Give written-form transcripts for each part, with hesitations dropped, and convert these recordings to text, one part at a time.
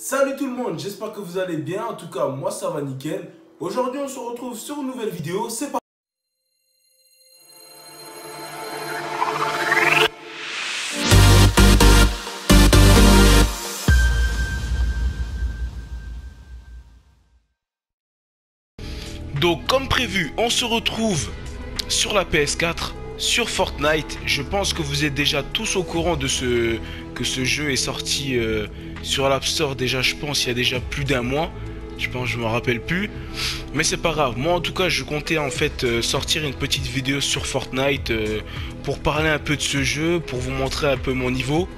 Salut tout le monde, j'espère que vous allez bien. En tout cas, moi ça va nickel. Aujourd'hui, on se retrouve sur une nouvelle vidéo. C'est parti. Donc, comme prévu, on se retrouve sur la PS4, sur Fortnite. Je pense que vous êtes déjà tous au courant de que ce jeu est sorti sur l'App Store. Déjà, je pense, il y a déjà plus d'un mois. Je pense, je me rappelle plus. Mais c'est pas grave. Moi, en tout cas, je comptais en fait sortir une petite vidéo sur Fortnite pour parler un peu de ce jeu, pour vous montrer un peu mon niveau.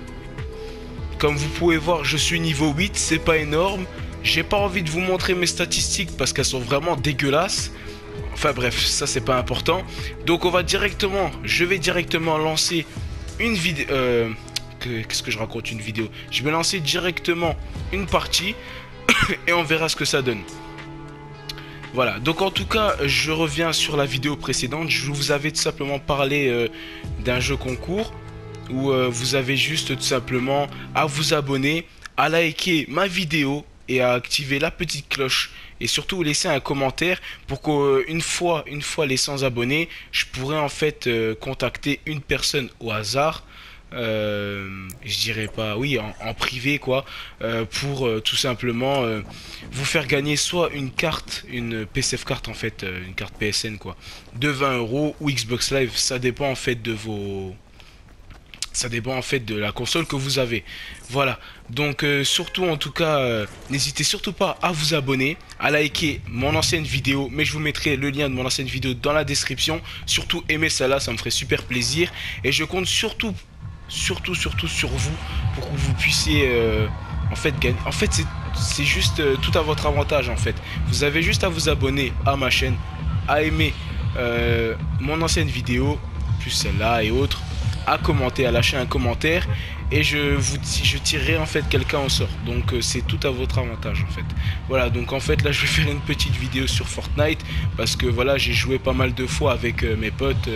Comme vous pouvez voir, je suis niveau 8, c'est pas énorme. J'ai pas envie de vous montrer mes statistiques parce qu'elles sont vraiment dégueulasses. Enfin bref, ça c'est pas important. Donc je vais directement lancer une vidéo. Qu'est-ce que je raconte, une vidéo? Je vais lancer directement une partie et on verra ce que ça donne. Voilà, donc en tout cas, je reviens sur la vidéo précédente. Je vous avais tout simplement parlé d'un jeu concours où vous avez juste tout simplement à vous abonner, à liker ma vidéo et à activer la petite cloche et surtout laisser un commentaire pour qu'une fois les 100 abonnés, je pourrais en fait contacter une personne au hasard. Je dirais pas, oui, en privé quoi, pour tout simplement vous faire gagner soit une carte, une PSF carte en fait, une carte PSN quoi, de 20 € ou Xbox Live, ça dépend en fait de vos... Ça dépend en fait de la console que vous avez. Voilà. Donc surtout en tout cas, n'hésitez surtout pas à vous abonner, à liker mon ancienne vidéo. Mais je vous mettrai le lien de mon ancienne vidéo dans la description. Surtout aimez celle-là, ça me ferait super plaisir. Et je compte surtout sur vous pour que vous puissiez en fait gagner. En fait c'est juste tout à votre avantage en fait. Vous avez juste à vous abonner à ma chaîne, à aimer mon ancienne vidéo, plus celle-là et autres, à commenter, à lâcher un commentaire et je tirerai en fait quelqu'un au sort. Donc c'est tout à votre avantage en fait. Voilà, donc en fait là je vais faire une petite vidéo sur Fortnite parce que voilà, j'ai joué pas mal de fois avec mes potes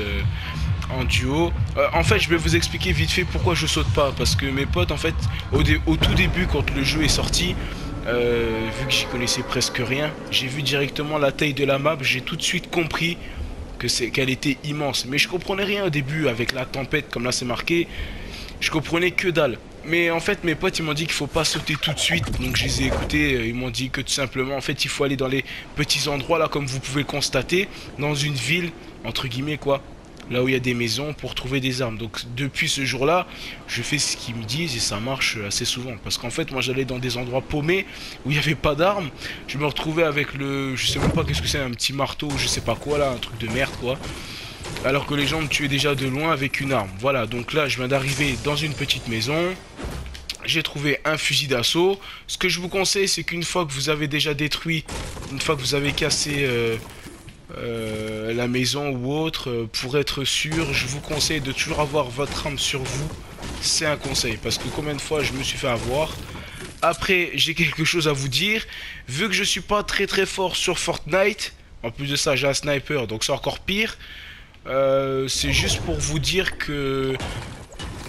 en duo. En fait je vais vous expliquer vite fait pourquoi je saute pas, parce que mes potes en fait au tout début quand le jeu est sorti, vu que j'y connaissais presque rien, j'ai vu directement la taille de la map, j'ai tout de suite compris qu'elle était immense, mais je comprenais rien au début avec la tempête comme là c'est marqué, je comprenais que dalle. Mais en fait mes potes ils m'ont dit qu'il faut pas sauter tout de suite, donc je les ai écoutés, ils m'ont dit que tout simplement en fait il faut aller dans les petits endroits là comme vous pouvez le constater, dans une ville entre guillemets quoi, là où il y a des maisons pour trouver des armes. Donc depuis ce jour là je fais ce qu'ils me disent et ça marche assez souvent, parce qu'en fait moi j'allais dans des endroits paumés où il n'y avait pas d'armes, je me retrouvais avec le, je sais même pas qu'est-ce que c'est, un petit marteau ou je sais pas quoi là, un truc de merde quoi, alors que les gens me tuaient déjà de loin avec une arme. Voilà, donc là je viens d'arriver dans une petite maison, j'ai trouvé un fusil d'assaut. Ce que je vous conseille, c'est qu'une fois que vous avez déjà détruit, une fois que vous avez cassé la maison ou autre, pour être sûr, je vous conseille de toujours avoir votre arme sur vous. C'est un conseil, parce que combien de fois je me suis fait avoir. Après, j'ai quelque chose à vous dire. Vu que je suis pas très fort sur Fortnite, en plus de ça j'ai un sniper, donc c'est encore pire. C'est juste pour vous dire que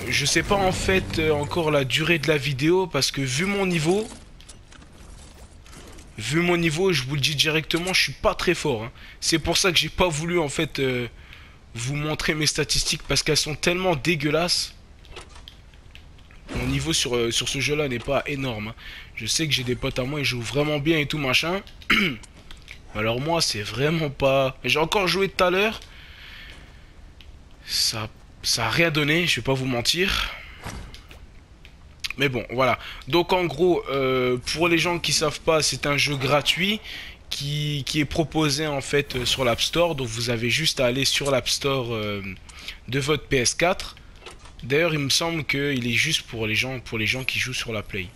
je sais pas en fait encore la durée de la vidéo, parce que vu mon niveau, je vous le dis directement, je suis pas très fort, hein. C'est pour ça que j'ai pas voulu en fait vous montrer mes statistiques, parce qu'elles sont tellement dégueulasses. Mon niveau sur ce jeu là n'est pas énorme, hein. Je sais que j'ai des potes à moi, ils jouent vraiment bien et tout machin. Alors moi c'est vraiment pas... J'ai encore joué tout à l'heure. Ça a rien donné, je vais pas vous mentir. Mais bon, voilà. Donc en gros, pour les gens qui savent pas, c'est un jeu gratuit qui est proposé en fait sur l'App Store. Donc vous avez juste à aller sur l'App Store de votre PS4. D'ailleurs, il me semble qu'il est juste pour les gens qui jouent sur la Play.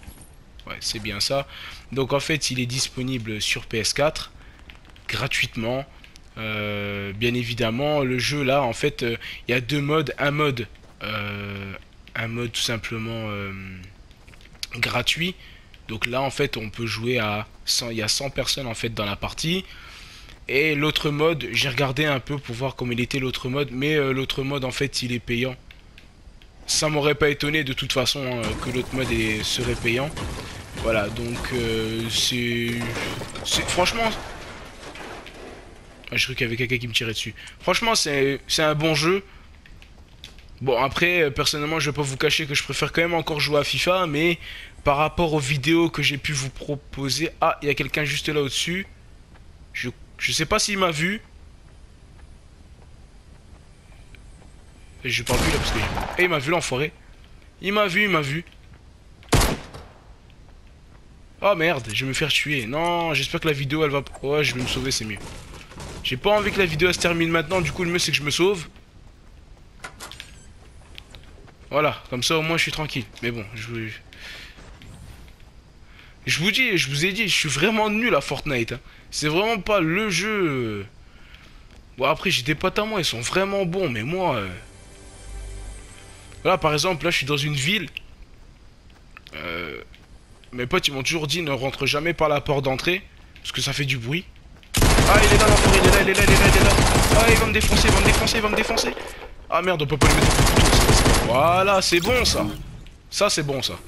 Ouais, c'est bien ça. Donc en fait, il est disponible sur PS4 gratuitement. Bien évidemment, le jeu là, en fait, il y a deux modes. Un mode tout simplement gratuit. Donc là, en fait, on peut jouer à 100, il y a 100 personnes en fait dans la partie. Et l'autre mode, j'ai regardé un peu pour voir comment il était l'autre mode, mais l'autre mode en fait, il est payant. ça m'aurait pas étonné de toute façon que l'autre mode serait payant. Voilà, donc c'est franchement... Ah, je crois qu'il y avait quelqu'un qui me tirait dessus. Franchement, c'est un bon jeu. Bon, après, personnellement, je vais pas vous cacher que je préfère quand même encore jouer à FIFA, mais par rapport aux vidéos que j'ai pu vous proposer... Ah, il y a quelqu'un juste là au-dessus. Je sais pas s'il m'a vu. Je parle plus là parce que... Eh, il m'a vu l'enfoiré. Il m'a vu, il m'a vu. Oh merde, je vais me faire tuer. Non, j'espère que la vidéo elle va... Ouais, je vais me sauver, c'est mieux. J'ai pas envie que la vidéo elle se termine maintenant, du coup le mieux c'est que je me sauve. Voilà, comme ça au moins je suis tranquille. Mais bon, je vous dis, je vous ai dit, je suis vraiment nul à Fortnite. Hein. C'est vraiment pas le jeu. Bon après j'ai des potes à moi, ils sont vraiment bons, mais moi... Voilà, par exemple, là je suis dans une ville. Mes potes ils m'ont toujours dit ne rentre jamais par la porte d'entrée. Parce que ça fait du bruit. Ah il est là l'enfoiré, il est là, il est là, il est là, il est là. Ah il va me défoncer, il va me défoncer, il va me défoncer. Ah merde, on peut pas le mettre au couteau. Voilà, c'est bon ça. Ça c'est bon ça.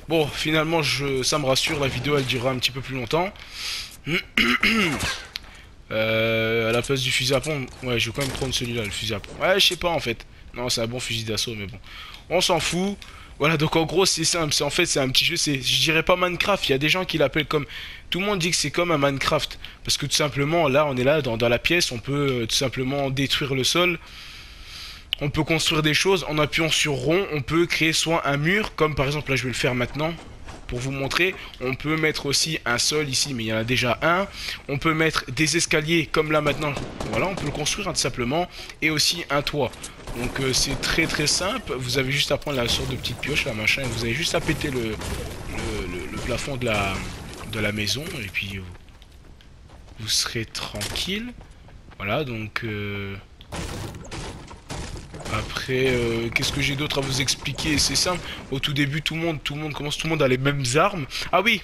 Bon, finalement ça me rassure, la vidéo elle durera un petit peu plus longtemps. À la place du fusil à pompe, ouais je vais quand même prendre celui-là, le fusil à pompe. Ouais je sais pas en fait. Non c'est un bon fusil d'assaut mais bon. On s'en fout. Voilà, donc en gros c'est simple, en fait c'est un petit jeu, je dirais pas Minecraft, il y a des gens qui l'appellent comme, tout le monde dit que c'est comme un Minecraft, parce que tout simplement là on est là dans la pièce, on peut tout simplement détruire le sol, on peut construire des choses, en appuyant sur rond, on peut créer soit un mur, comme par exemple là je vais le faire maintenant, pour vous montrer, on peut mettre aussi un sol ici, mais il y en a déjà un, on peut mettre des escaliers comme là maintenant, voilà on peut le construire hein, tout simplement, et aussi un toit. Donc c'est très très simple, vous avez juste à prendre la sorte de petite pioche, la machin, et vous avez juste à péter le plafond de la maison, et puis vous serez tranquille. Voilà, donc... Après, qu'est-ce que j'ai d'autre à vous expliquer? C'est simple, au tout début, tout le monde a les mêmes armes. Ah oui,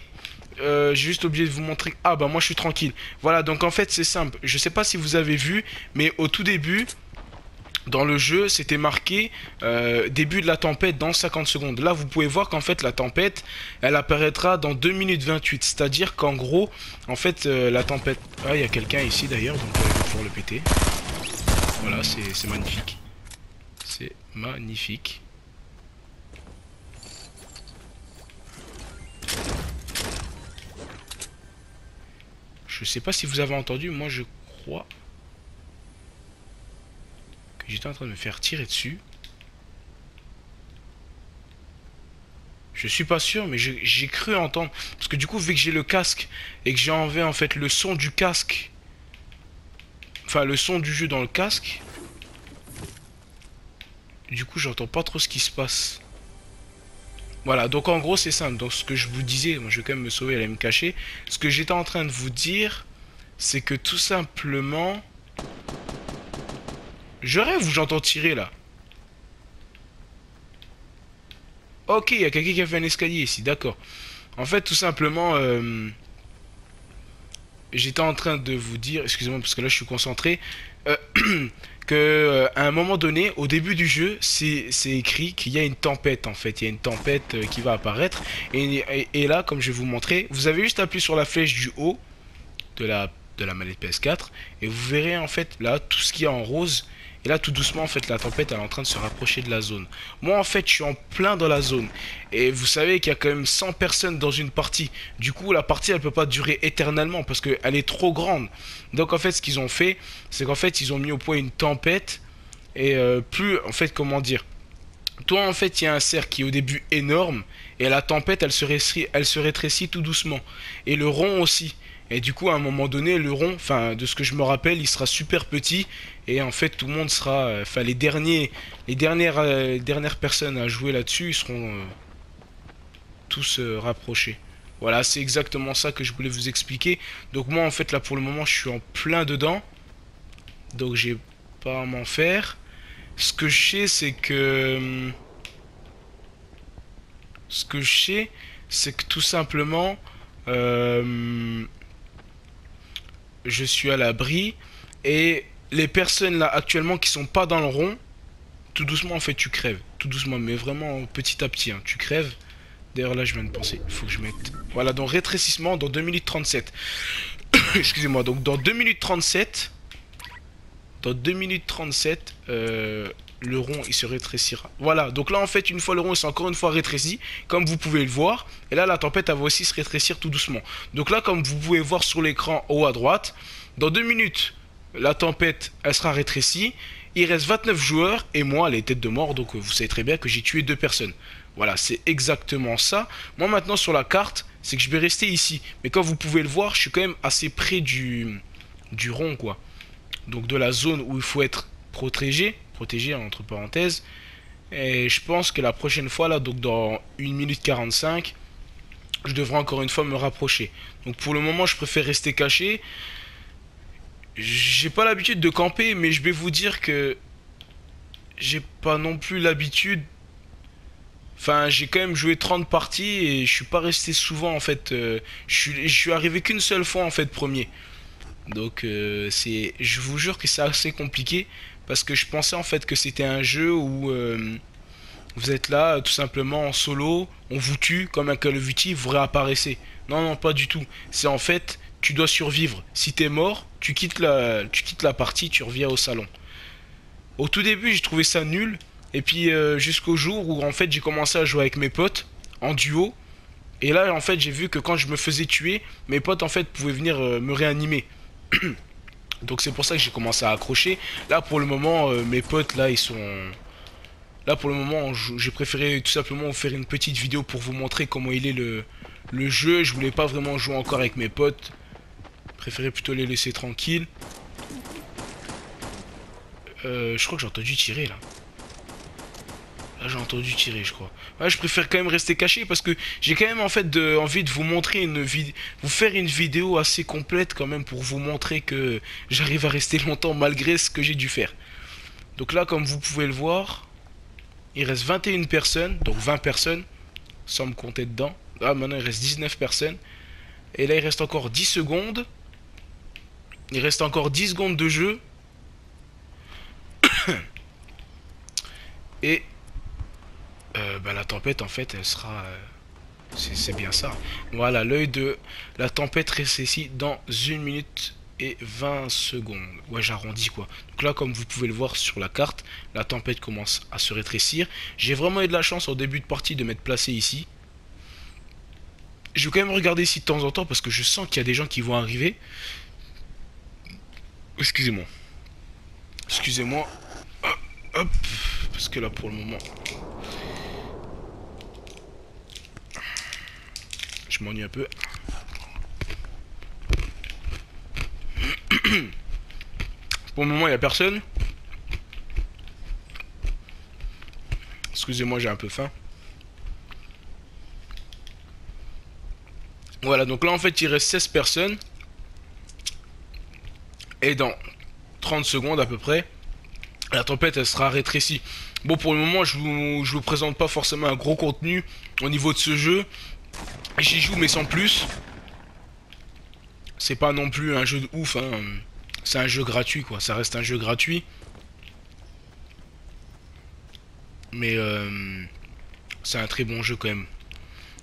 j'ai juste oublié de vous montrer... Ah bah moi je suis tranquille. Voilà, donc en fait c'est simple, je sais pas si vous avez vu, mais au tout début... Dans le jeu, c'était marqué début de la tempête dans 50 secondes. Là, vous pouvez voir qu'en fait, la tempête, elle apparaîtra dans 2 minutes 28. C'est-à-dire qu'en gros, en fait, la tempête... Ah, il y a quelqu'un ici d'ailleurs, donc il va pouvoir le péter. Voilà, c'est magnifique. C'est magnifique. Je sais pas si vous avez entendu, moi je crois... J'étais en train de me faire tirer dessus. Je suis pas sûr, mais j'ai cru entendre. Parce que du coup, vu que j'ai le casque et que j'ai enlevé en fait le son du casque, enfin le son du jeu dans le casque, du coup, j'entends pas trop ce qui se passe. Voilà, donc en gros, c'est simple. Donc ce que je vous disais, moi je vais quand même me sauver, aller me cacher. Ce que j'étais en train de vous dire, c'est que tout simplement... Je rêve ou j'entends tirer là? Ok, il y a quelqu'un qui a fait un escalier ici, d'accord. En fait, tout simplement, j'étais en train de vous dire, excusez-moi parce que là je suis concentré, que à un moment donné, au début du jeu, c'est écrit qu'il y a une tempête en fait. Il y a une tempête qui va apparaître. Et là, comme je vais vous montrer, vous avez juste appuyé sur la flèche du haut de la manette PS4 et vous verrez en fait là tout ce qu'il y a en rose. Et là tout doucement en fait la tempête elle est en train de se rapprocher de la zone. Moi en fait je suis en plein dans la zone. Et vous savez qu'il y a quand même 100 personnes dans une partie. Du coup la partie elle peut pas durer éternellement parce qu'elle est trop grande. Donc en fait ce qu'ils ont fait c'est qu'en fait ils ont mis au point une tempête. Et plus en fait comment dire. Toi en fait il y a un cercle qui est au début énorme. Et la tempête elle se rétrécit tout doucement. Et le rond aussi. Et du coup, à un moment donné, le rond, enfin, de ce que je me rappelle, il sera super petit. Et en fait, tout le monde sera... Enfin, les dernières personnes à jouer là-dessus, ils seront tous rapprochés. Voilà, c'est exactement ça que je voulais vous expliquer. Donc moi, en fait, là, pour le moment, je suis en plein dedans. Donc, j'ai pas à m'en faire. Ce que je sais, c'est que... Ce que je sais, c'est que tout simplement... je suis à l'abri et les personnes là actuellement qui sont pas dans le rond, tout doucement en fait tu crèves. Tout doucement, mais vraiment petit à petit, hein, tu crèves. D'ailleurs là je viens de penser, il faut que je mette... Voilà, donc rétrécissement dans 2 minutes 37. Excusez-moi, donc dans 2 minutes 37... Dans 2 minutes 37, le rond il se rétrécira. Voilà, donc là en fait une fois le rond il s'est encore une fois rétréci, comme vous pouvez le voir. Et là la tempête elle va aussi se rétrécir tout doucement. Donc là comme vous pouvez voir sur l'écran haut à droite, dans 2 minutes la tempête elle sera rétrécie. Il reste 29 joueurs et moi les têtes de mort, donc vous savez très bien que j'ai tué 2 personnes. Voilà, c'est exactement ça. Moi maintenant sur la carte, c'est que je vais rester ici. Mais comme vous pouvez le voir, je suis quand même assez près du rond quoi. Donc de la zone où il faut être protégé entre parenthèses. Et je pense que la prochaine fois là, donc dans 1 minute 45, je devrais encore une fois me rapprocher. Donc pour le moment je préfère rester caché. J'ai pas l'habitude de camper, mais je vais vous dire que j'ai pas non plus l'habitude. Enfin, j'ai quand même joué 30 parties et je suis pas resté souvent en fait. Je suis arrivé qu'une seule fois en fait premier. Donc je vous jure que c'est assez compliqué parce que je pensais en fait que c'était un jeu où vous êtes là tout simplement en solo, on vous tue comme un Call of Duty, vous réapparaissez. Non, non, pas du tout. C'est en fait, tu dois survivre. Si t'es mort, tu quittes la partie, tu reviens au salon. Au tout début, j'ai trouvé ça nul. Et puis jusqu'au jour où en fait j'ai commencé à jouer avec mes potes en duo. Et là en fait j'ai vu que quand je me faisais tuer, mes potes en fait pouvaient venir me réanimer. Donc c'est pour ça que j'ai commencé à accrocher. Là pour le moment mes potes là ils sont... Là pour le moment j'ai préféré tout simplement vous faire une petite vidéo pour vous montrer comment il est le jeu. Je voulais pas vraiment jouer encore avec mes potes. Préféré plutôt les laisser tranquilles. Je crois que j'ai entendu tirer là. Là j'ai entendu tirer je crois. Ouais, je préfère quand même rester caché parce que j'ai quand même en fait envie de vous montrer vous faire une vidéo assez complète quand même pour vous montrer que j'arrive à rester longtemps malgré ce que j'ai dû faire. Donc là comme vous pouvez le voir, il reste 21 personnes, donc 20 personnes sans me compter dedans. Ah maintenant il reste 19 personnes. Et là il reste encore 10 secondes. Il reste encore 10 secondes de jeu. Et la tempête en fait elle sera c'est bien ça. Voilà, l'œil de la tempête rétrécit dans 1 minute et 20 secondes. Ouais, j'arrondis quoi. Donc là comme vous pouvez le voir sur la carte, la tempête commence à se rétrécir. J'ai vraiment eu de la chance au début de partie de m'être placé ici. Je vais quand même regarder ici de temps en temps parce que je sens qu'il y a des gens qui vont arriver. Excusez-moi. Excusez-moi. Hop, parce que là pour le moment je m'ennuie un peu. Pour le moment il n'y a personne. Excusez-moi j'ai un peu faim. Voilà donc là en fait il reste 16 personnes. Et dans 30 secondes à peu près la tempête elle sera rétrécie. Bon pour le moment je vous présente pas forcément un gros contenu au niveau de ce jeu. J'y joue mais sans plus. C'est pas non plus un jeu de ouf hein. C'est un jeu gratuit quoi. Ça reste un jeu gratuit. Mais c'est un très bon jeu quand même.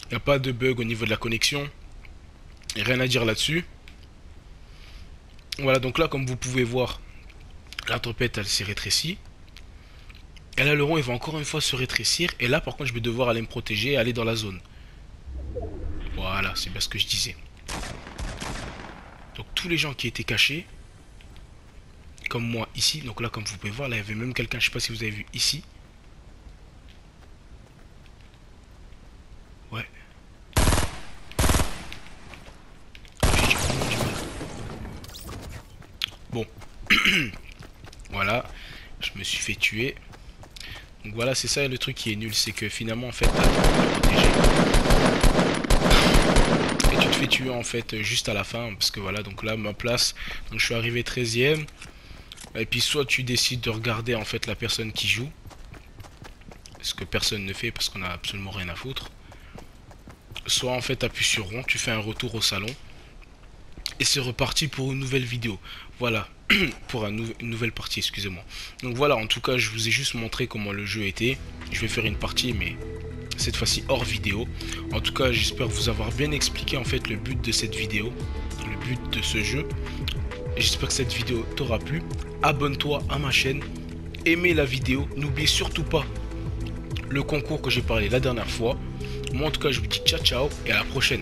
Il n'y a pas de bug au niveau de la connexion. Y a rien à dire là-dessus. Voilà donc là comme vous pouvez voir, la tempête elle s'est rétrécie. Et là le rond il va encore une fois se rétrécir. Et là par contre je vais devoir aller me protéger et aller dans la zone. Voilà, c'est bien ce que je disais. Donc tous les gens qui étaient cachés, comme moi ici, donc là comme vous pouvez voir, là il y avait même quelqu'un, je sais pas si vous avez vu ici. Ouais. Bon. Voilà, je me suis fait tuer. Donc voilà, c'est ça le truc qui est nul, c'est que finalement en fait et tu te fais tuer en fait juste à la fin parce que voilà, donc là ma place, donc je suis arrivé 13ème. Et puis soit tu décides de regarder en fait la personne qui joue, ce que personne ne fait parce qu'on a absolument rien à foutre. Soit en fait appuie sur rond, tu fais un retour au salon. Et c'est reparti pour une nouvelle vidéo. Voilà, pour une nouvelle partie, excusez-moi. Donc voilà, en tout cas, je vous ai juste montré comment le jeu était. Je vais faire une partie, mais cette fois-ci hors vidéo. En tout cas, j'espère vous avoir bien expliqué en fait le but de cette vidéo, le but de ce jeu. J'espère que cette vidéo t'aura plu. Abonne-toi à ma chaîne, aimez la vidéo, n'oubliez surtout pas le concours que j'ai parlé la dernière fois. Moi en tout cas, je vous dis ciao ciao et à la prochaine.